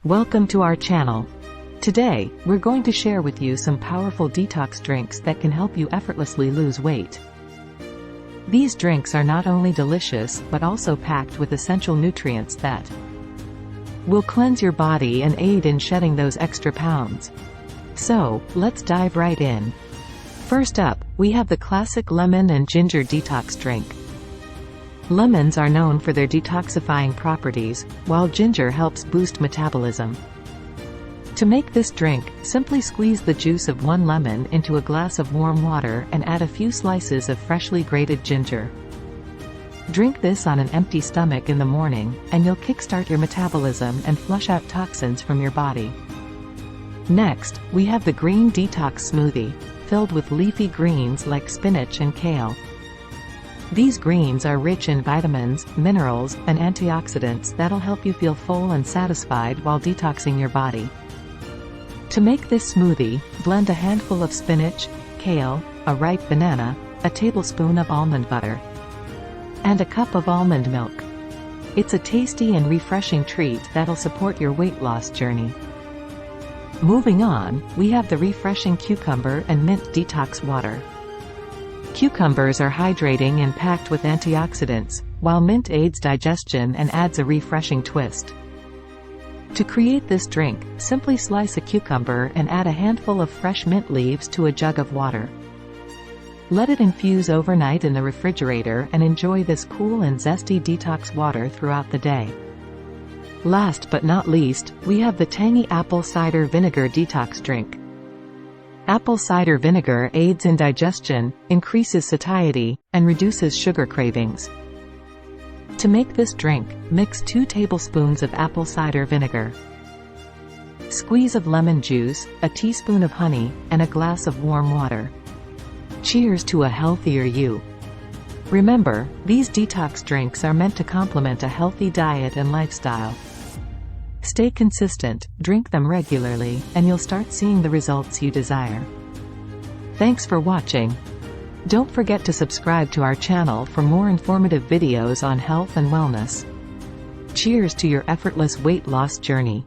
Welcome to our channel. Today, we're going to share with you some powerful detox drinks that can help you effortlessly lose weight. These drinks are not only delicious but also packed with essential nutrients that will cleanse your body and aid in shedding those extra pounds. So, let's dive right in. First up, we have the classic lemon and ginger detox drink. Lemons are known for their detoxifying properties, while ginger helps boost metabolism. To make this drink, simply squeeze the juice of one lemon into a glass of warm water and add a few slices of freshly grated ginger. Drink this on an empty stomach in the morning, and you'll kickstart your metabolism and flush out toxins from your body. Next, we have the green detox smoothie, filled with leafy greens like spinach and kale. These greens are rich in vitamins, minerals, and antioxidants that'll help you feel full and satisfied while detoxing your body. To make this smoothie, blend a handful of spinach, kale, a ripe banana, a tablespoon of almond butter, and a cup of almond milk. It's a tasty and refreshing treat that'll support your weight loss journey. Moving on, we have the refreshing cucumber and mint detox water. Cucumbers are hydrating and packed with antioxidants, while mint aids digestion and adds a refreshing twist. To create this drink, simply slice a cucumber and add a handful of fresh mint leaves to a jug of water. Let it infuse overnight in the refrigerator and enjoy this cool and zesty detox water throughout the day. Last but not least, we have the tangy apple cider vinegar detox drink. Apple cider vinegar aids in digestion, increases satiety, and reduces sugar cravings. To make this drink, mix 2 tablespoons of apple cider vinegar, squeeze of lemon juice, a teaspoon of honey, and a glass of warm water. Cheers to a healthier you. Remember, these detox drinks are meant to complement a healthy diet and lifestyle. Stay consistent, drink them regularly, and you'll start seeing the results you desire. Thanks for watching. Don't forget to subscribe to our channel for more informative videos on health and wellness. Cheers to your effortless weight loss journey.